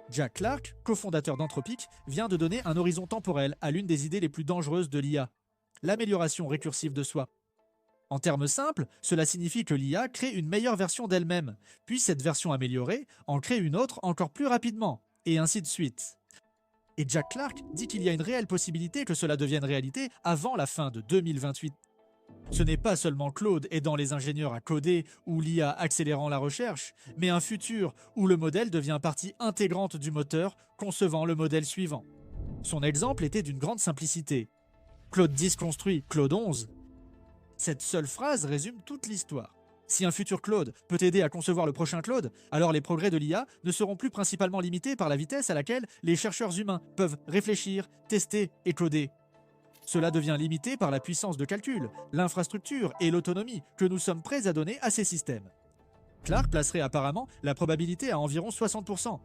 Jack Clark, cofondateur d'Anthropic, vient de donner un horizon temporel à l'une des idées les plus dangereuses de l'IA, l'amélioration récursive de soi. En termes simples, cela signifie que l'IA crée une meilleure version d'elle-même, puis cette version améliorée en crée une autre encore plus rapidement, et ainsi de suite. Et Jack Clark dit qu'il y a une réelle possibilité que cela devienne réalité avant la fin de 2028. Ce n'est pas seulement Claude aidant les ingénieurs à coder ou l'IA accélérant la recherche, mais un futur où le modèle devient partie intégrante du moteur concevant le modèle suivant. Son exemple était d'une grande simplicité. Claude 10 construit Claude 11. Cette seule phrase résume toute l'histoire. Si un futur Claude peut aider à concevoir le prochain Claude, alors les progrès de l'IA ne seront plus principalement limités par la vitesse à laquelle les chercheurs humains peuvent réfléchir, tester et coder. Cela devient limité par la puissance de calcul, l'infrastructure et l'autonomie que nous sommes prêts à donner à ces systèmes. Clark placerait apparemment la probabilité à environ 60%.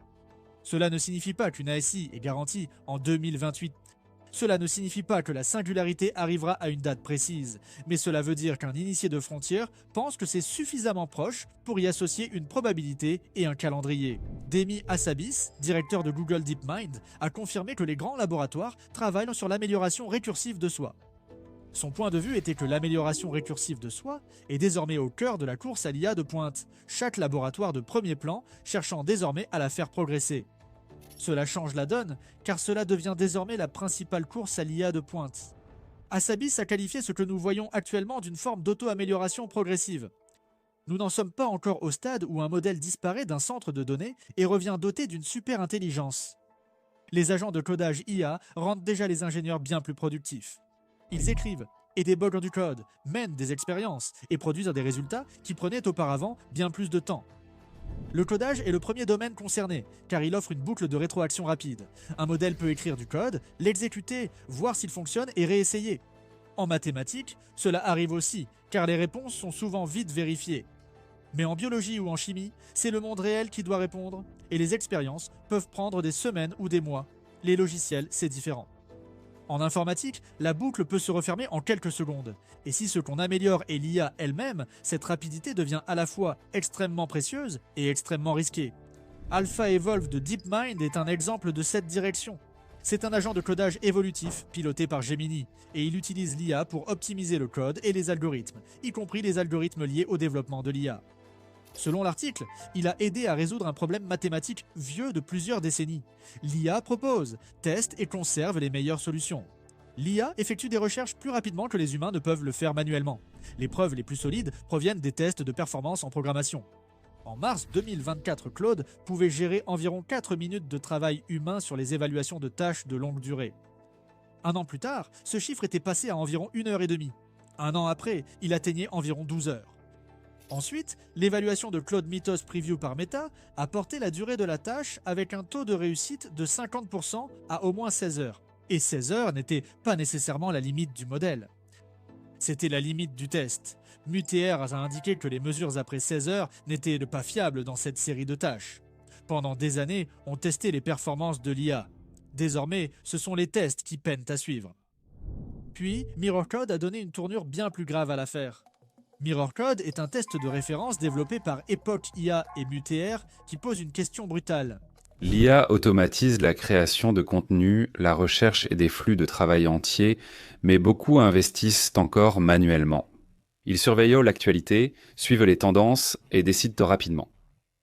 Cela ne signifie pas qu'une ASI est garantie en 2028. Cela ne signifie pas que la singularité arrivera à une date précise, mais cela veut dire qu'un initié de frontière pense que c'est suffisamment proche pour y associer une probabilité et un calendrier. Demi Hassabis, directeur de Google DeepMind, a confirmé que les grands laboratoires travaillent sur l'amélioration récursive de soi. Son point de vue était que l'amélioration récursive de soi est désormais au cœur de la course à l'IA de pointe, chaque laboratoire de premier plan cherchant désormais à la faire progresser. Cela change la donne, car cela devient désormais la principale course à l'IA de pointe. Hassabis a qualifié ce que nous voyons actuellement d'une forme d'auto-amélioration progressive. Nous n'en sommes pas encore au stade où un modèle disparaît d'un centre de données et revient doté d'une super intelligence. Les agents de codage IA rendent déjà les ingénieurs bien plus productifs. Ils écrivent et déboguent du code, mènent des expériences et produisent des résultats qui prenaient auparavant bien plus de temps. Le codage est le premier domaine concerné, car il offre une boucle de rétroaction rapide. Un modèle peut écrire du code, l'exécuter, voir s'il fonctionne et réessayer. En mathématiques, cela arrive aussi, car les réponses sont souvent vite vérifiées. Mais en biologie ou en chimie, c'est le monde réel qui doit répondre, et les expériences peuvent prendre des semaines ou des mois. Les logiciels, c'est différent. En informatique, la boucle peut se refermer en quelques secondes. Et si ce qu'on améliore est l'IA elle-même, cette rapidité devient à la fois extrêmement précieuse et extrêmement risquée. AlphaEvolve de DeepMind est un exemple de cette direction. C'est un agent de codage évolutif piloté par Gemini, et il utilise l'IA pour optimiser le code et les algorithmes, y compris les algorithmes liés au développement de l'IA. Selon l'article, il a aidé à résoudre un problème mathématique vieux de plusieurs décennies. L'IA propose, teste et conserve les meilleures solutions. L'IA effectue des recherches plus rapidement que les humains ne peuvent le faire manuellement. Les preuves les plus solides proviennent des tests de performance en programmation. En mars 2024, Claude pouvait gérer environ 4 minutes de travail humain sur les évaluations de tâches de longue durée. Un an plus tard, ce chiffre était passé à environ 1 heure et demie. Un an après, il atteignait environ 12 heures. Ensuite, l'évaluation de Claude Mythos Preview par Meta a porté la durée de la tâche avec un taux de réussite de 50% à au moins 16 heures. Et 16 heures n'était pas nécessairement la limite du modèle. C'était la limite du test. Muteer a indiqué que les mesures après 16 heures n'étaient pas fiables dans cette série de tâches. Pendant des années, on testait les performances de l'IA. Désormais, ce sont les tests qui peinent à suivre. Puis, MirrorCode a donné une tournure bien plus grave à l'affaire. MirrorCode est un test de référence développé par Epoch IA et Muteer qui pose une question brutale. L'IA automatise la création de contenu, la recherche et des flux de travail entiers, mais beaucoup investissent encore manuellement. Ils surveillent l'actualité, suivent les tendances et décident rapidement.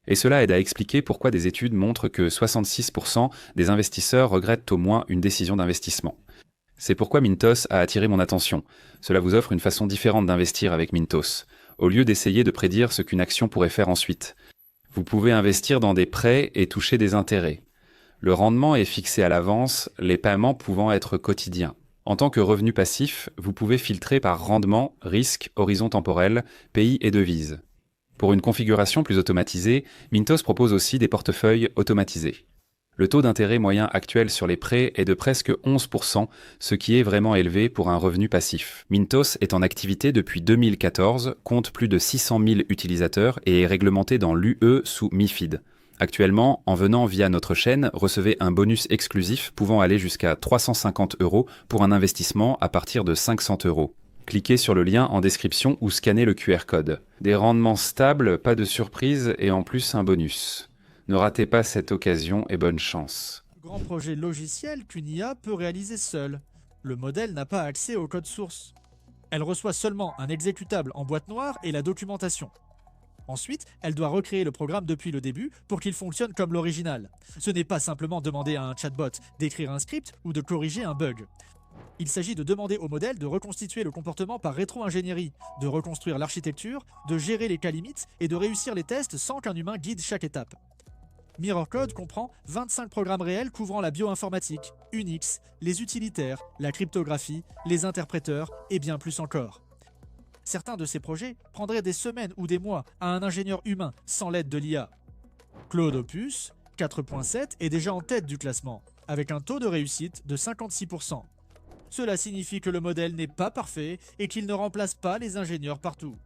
Et cela aide à expliquer pourquoi des études montrent que 66% des investisseurs regrettent au moins une décision d'investissement. C'est pourquoi Mintos a attiré mon attention. Cela vous offre une façon différente d'investir avec Mintos, au lieu d'essayer de prédire ce qu'une action pourrait faire ensuite. Vous pouvez investir dans des prêts et toucher des intérêts. Le rendement est fixé à l'avance, les paiements pouvant être quotidiens. En tant que revenu passif, vous pouvez filtrer par rendement, risque, horizon temporel, pays et devise. Pour une configuration plus automatisée, Mintos propose aussi des portefeuilles automatisés. Le taux d'intérêt moyen actuel sur les prêts est de presque 11%, ce qui est vraiment élevé pour un revenu passif. Mintos est en activité depuis 2014, compte plus de 600 000 utilisateurs et est réglementé dans l'UE sous MiFID. Actuellement, en venant via notre chaîne, recevez un bonus exclusif pouvant aller jusqu'à 350 € pour un investissement à partir de 500 €. Cliquez sur le lien en description ou scannez le QR code. Des rendements stables, pas de surprise et en plus un bonus. Ne ratez pas cette occasion et bonne chance. Grand projet logiciel qu'une IA peut réaliser seule. Le modèle n'a pas accès au code source. Elle reçoit seulement un exécutable en boîte noire et la documentation. Ensuite, elle doit recréer le programme depuis le début pour qu'il fonctionne comme l'original. Ce n'est pas simplement demander à un chatbot d'écrire un script ou de corriger un bug. Il s'agit de demander au modèle de reconstituer le comportement par rétro-ingénierie, de reconstruire l'architecture, de gérer les cas limites et de réussir les tests sans qu'un humain guide chaque étape. Mirror Code comprend 25 programmes réels couvrant la bioinformatique, Unix, les utilitaires, la cryptographie, les interpréteurs et bien plus encore. Certains de ces projets prendraient des semaines ou des mois à un ingénieur humain sans l'aide de l'IA. Claude Opus 4.7 est déjà en tête du classement, avec un taux de réussite de 56%. Cela signifie que le modèle n'est pas parfait et qu'il ne remplace pas les ingénieurs partout.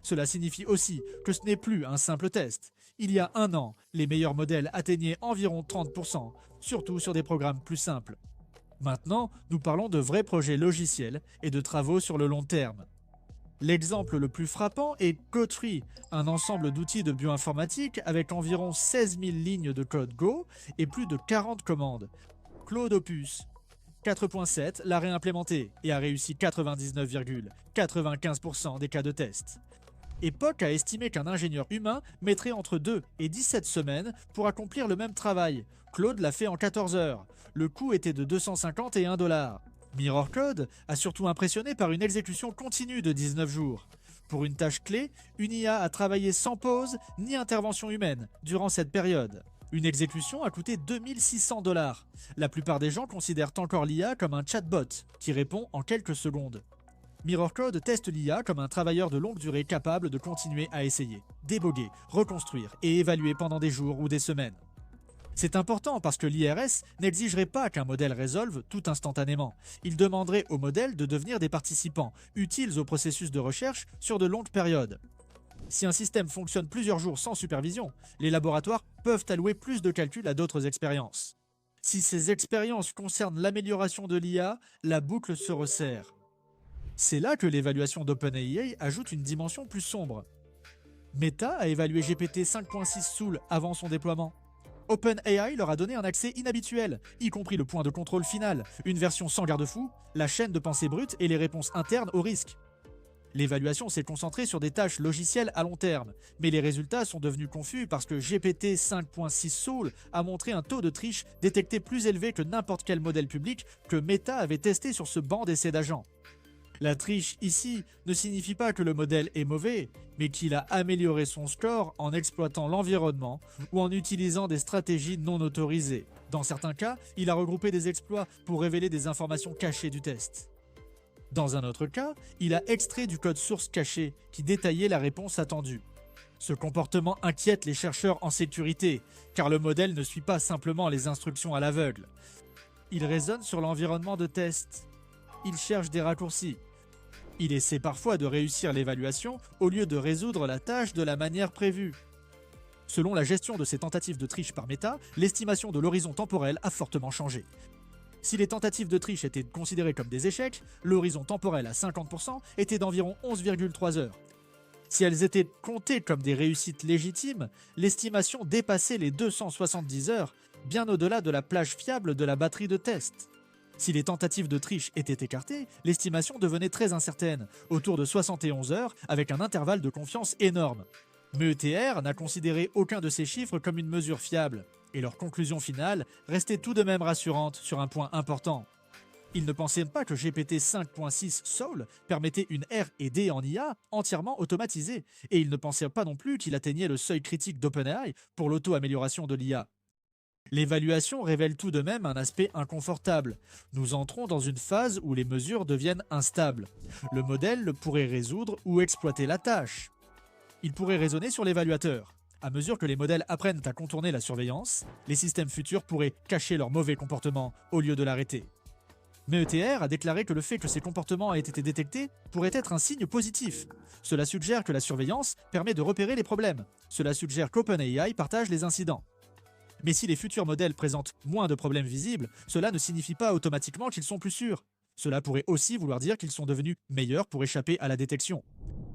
Cela signifie aussi que ce n'est plus un simple test. Il y a un an, les meilleurs modèles atteignaient environ 30%, surtout sur des programmes plus simples. Maintenant, nous parlons de vrais projets logiciels et de travaux sur le long terme. L'exemple le plus frappant est Go3, un ensemble d'outils de bioinformatique avec environ 16 000 lignes de code Go et plus de 40 commandes. Claude Opus 4.7 l'a réimplémenté et a réussi 99,95% des cas de test. Epoch a estimé qu'un ingénieur humain mettrait entre 2 et 17 semaines pour accomplir le même travail. Claude l'a fait en 14 heures. Le coût était de 251 $. Mirror Code a surtout impressionné par une exécution continue de 19 jours. Pour une tâche clé, une IA a travaillé sans pause ni intervention humaine durant cette période. Une exécution a coûté 2600 $. La plupart des gens considèrent encore l'IA comme un chatbot qui répond en quelques secondes. Mirror Code teste l'IA comme un travailleur de longue durée capable de continuer à essayer, déboguer, reconstruire et évaluer pendant des jours ou des semaines. C'est important parce que l'IRS n'exigerait pas qu'un modèle résolve tout instantanément. Il demanderait au modèle de devenir des participants, utiles au processus de recherche sur de longues périodes. Si un système fonctionne plusieurs jours sans supervision, les laboratoires peuvent allouer plus de calculs à d'autres expériences. Si ces expériences concernent l'amélioration de l'IA, la boucle se resserre. C'est là que l'évaluation d'OpenAI ajoute une dimension plus sombre. Meta a évalué GPT 5.6 Soul avant son déploiement. OpenAI leur a donné un accès inhabituel, y compris le point de contrôle final, une version sans garde-fou, la chaîne de pensée brute et les réponses internes au risque. L'évaluation s'est concentrée sur des tâches logicielles à long terme, mais les résultats sont devenus confus parce que GPT 5.6 Soul a montré un taux de triche détecté plus élevé que n'importe quel modèle public que Meta avait testé sur ce banc d'essais d'agents. La triche ici ne signifie pas que le modèle est mauvais, mais qu'il a amélioré son score en exploitant l'environnement ou en utilisant des stratégies non autorisées. Dans certains cas, il a regroupé des exploits pour révéler des informations cachées du test. Dans un autre cas, il a extrait du code source caché qui détaillait la réponse attendue. Ce comportement inquiète les chercheurs en sécurité, car le modèle ne suit pas simplement les instructions à l'aveugle. Il raisonne sur l'environnement de test. Il cherche des raccourcis. Il essaie parfois de réussir l'évaluation au lieu de résoudre la tâche de la manière prévue. Selon la gestion de ces tentatives de triche par Meta, l'estimation de l'horizon temporel a fortement changé. Si les tentatives de triche étaient considérées comme des échecs, l'horizon temporel à 50% était d'environ 11,3 heures. Si elles étaient comptées comme des réussites légitimes, l'estimation dépassait les 270 heures, bien au-delà de la plage fiable de la batterie de test. Si les tentatives de triche étaient écartées, l'estimation devenait très incertaine, autour de 71 heures, avec un intervalle de confiance énorme. METR n'a considéré aucun de ces chiffres comme une mesure fiable, et leur conclusion finale restait tout de même rassurante sur un point important. Ils ne pensaient pas que GPT 5.6 Soul permettait une R&D en IA entièrement automatisée, et ils ne pensaient pas non plus qu'il atteignait le seuil critique d'OpenAI pour l'auto-amélioration de l'IA. L'évaluation révèle tout de même un aspect inconfortable. Nous entrons dans une phase où les mesures deviennent instables. Le modèle pourrait résoudre ou exploiter la tâche. Il pourrait raisonner sur l'évaluateur. À mesure que les modèles apprennent à contourner la surveillance, les systèmes futurs pourraient cacher leur mauvais comportement au lieu de l'arrêter. METR a déclaré que le fait que ces comportements aient été détectés pourrait être un signe positif. Cela suggère que la surveillance permet de repérer les problèmes. Cela suggère qu'OpenAI partage les incidents. Mais si les futurs modèles présentent moins de problèmes visibles, cela ne signifie pas automatiquement qu'ils sont plus sûrs. Cela pourrait aussi vouloir dire qu'ils sont devenus meilleurs pour échapper à la détection.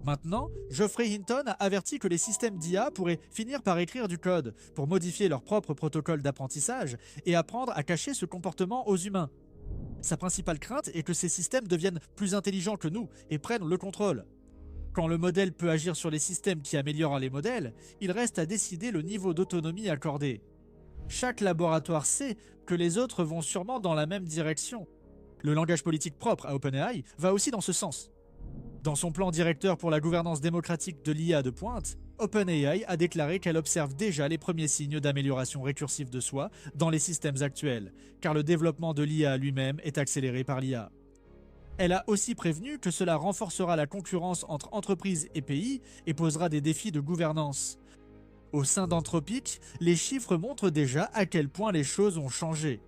Maintenant, Geoffrey Hinton a averti que les systèmes d'IA pourraient finir par écrire du code pour modifier leur propre protocole d'apprentissage et apprendre à cacher ce comportement aux humains. Sa principale crainte est que ces systèmes deviennent plus intelligents que nous et prennent le contrôle. Quand le modèle peut agir sur les systèmes qui améliorent les modèles, il reste à décider le niveau d'autonomie accordé. Chaque laboratoire sait que les autres vont sûrement dans la même direction. Le langage politique propre à OpenAI va aussi dans ce sens. Dans son plan directeur pour la gouvernance démocratique de l'IA de pointe, OpenAI a déclaré qu'elle observe déjà les premiers signes d'amélioration récursive de soi dans les systèmes actuels, car le développement de l'IA lui-même est accéléré par l'IA. Elle a aussi prévenu que cela renforcera la concurrence entre entreprises et pays et posera des défis de gouvernance. Au sein d'Anthropic, les chiffres montrent déjà à quel point les choses ont changé.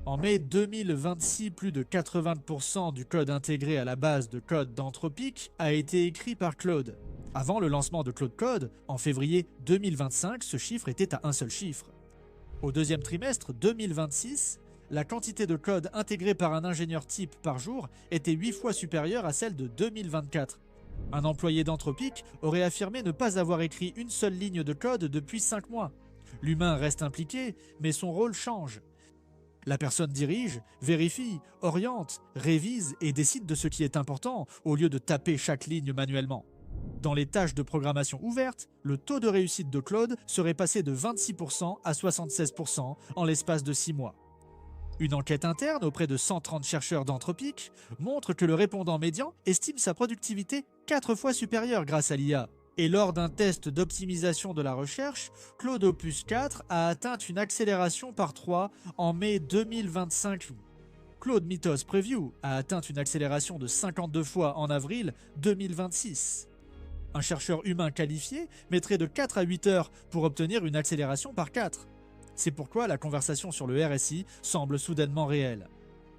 En mai 2026, plus de 80% du code intégré à la base de code d'Anthropic a été écrit par Claude. Avant le lancement de Claude Code, en février 2025, ce chiffre était à un seul chiffre. Au deuxième trimestre 2026, la quantité de code intégré par un ingénieur type par jour était 8 fois supérieure à celle de 2024. Un employé d'Anthropic aurait affirmé ne pas avoir écrit une seule ligne de code depuis 5 mois. L'humain reste impliqué, mais son rôle change. La personne dirige, vérifie, oriente, révise et décide de ce qui est important au lieu de taper chaque ligne manuellement. Dans les tâches de programmation ouvertes, le taux de réussite de Claude serait passé de 26% à 76% en l'espace de 6 mois. Une enquête interne auprès de 130 chercheurs d'Anthropic montre que le répondant médian estime sa productivité 4 fois supérieure grâce à l'IA. Et lors d'un test d'optimisation de la recherche, Claude Opus 4 a atteint une accélération par 3 en mai 2025. Claude Mythos Preview a atteint une accélération de 52 fois en avril 2026. Un chercheur humain qualifié mettrait de 4 à 8 heures pour obtenir une accélération par 4. C'est pourquoi la conversation sur le RSI semble soudainement réelle.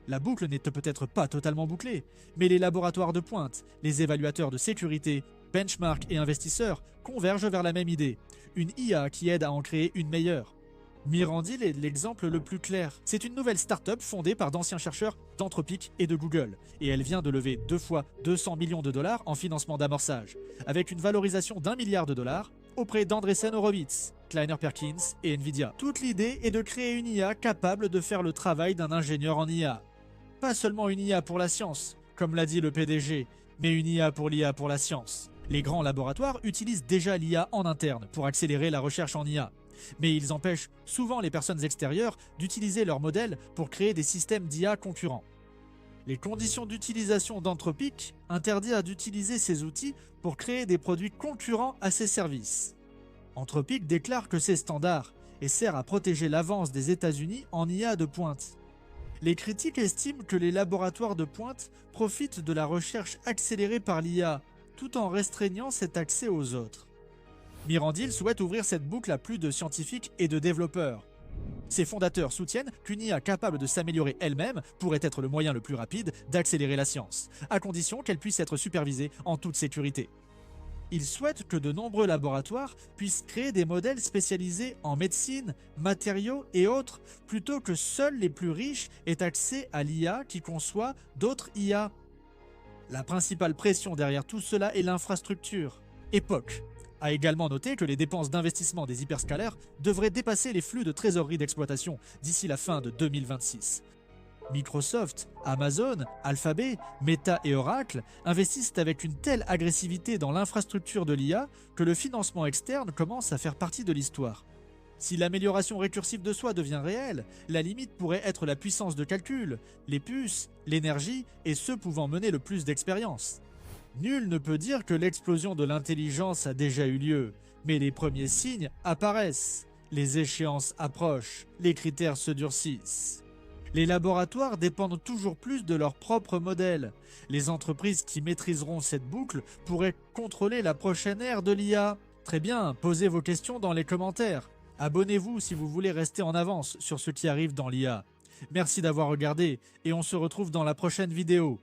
La boucle n'est peut-être pas totalement bouclée, mais les laboratoires de pointe, les évaluateurs de sécurité, benchmarks et investisseurs convergent vers la même idée, une IA qui aide à en créer une meilleure. Mirandil est l'exemple le plus clair. C'est une nouvelle start-up fondée par d'anciens chercheurs d'Anthropic et de Google, et elle vient de lever 2 fois 200 millions de dollars en financement d'amorçage, avec une valorisation d'1 milliard de dollars auprès d'Andreessen Horowitz, Kleiner Perkins et Nvidia. Toute l'idée est de créer une IA capable de faire le travail d'un ingénieur en IA. Pas seulement une IA pour la science, comme l'a dit le PDG, mais une IA pour l'IA pour la science. Les grands laboratoires utilisent déjà l'IA en interne pour accélérer la recherche en IA. Mais ils empêchent souvent les personnes extérieures d'utiliser leurs modèles pour créer des systèmes d'IA concurrents. Les conditions d'utilisation d'Anthropic interdisent d'utiliser ces outils pour créer des produits concurrents à ces services. Anthropic déclare que c'est standard et sert à protéger l'avance des États-Unis en IA de pointe. Les critiques estiment que les laboratoires de pointe profitent de la recherche accélérée par l'IA, tout en restreignant cet accès aux autres. Mirandil souhaite ouvrir cette boucle à plus de scientifiques et de développeurs. Ses fondateurs soutiennent qu'une IA capable de s'améliorer elle-même pourrait être le moyen le plus rapide d'accélérer la science, à condition qu'elle puisse être supervisée en toute sécurité. Ils souhaitent que de nombreux laboratoires puissent créer des modèles spécialisés en médecine, matériaux et autres, plutôt que seuls les plus riches aient accès à l'IA qui conçoit d'autres IA. La principale pression derrière tout cela est l'infrastructure. Epoch a également noté que les dépenses d'investissement des hyperscalaires devraient dépasser les flux de trésorerie d'exploitation d'ici la fin de 2026. Microsoft, Amazon, Alphabet, Meta et Oracle investissent avec une telle agressivité dans l'infrastructure de l'IA que le financement externe commence à faire partie de l'histoire. Si l'amélioration récursive de soi devient réelle, la limite pourrait être la puissance de calcul, les puces, l'énergie et ceux pouvant mener le plus d'expérience. Nul ne peut dire que l'explosion de l'intelligence a déjà eu lieu, mais les premiers signes apparaissent, les échéances approchent, les critères se durcissent. Les laboratoires dépendent toujours plus de leurs propres modèles. Les entreprises qui maîtriseront cette boucle pourraient contrôler la prochaine ère de l'IA. Très bien, posez vos questions dans les commentaires. Abonnez-vous si vous voulez rester en avance sur ce qui arrive dans l'IA. Merci d'avoir regardé et on se retrouve dans la prochaine vidéo.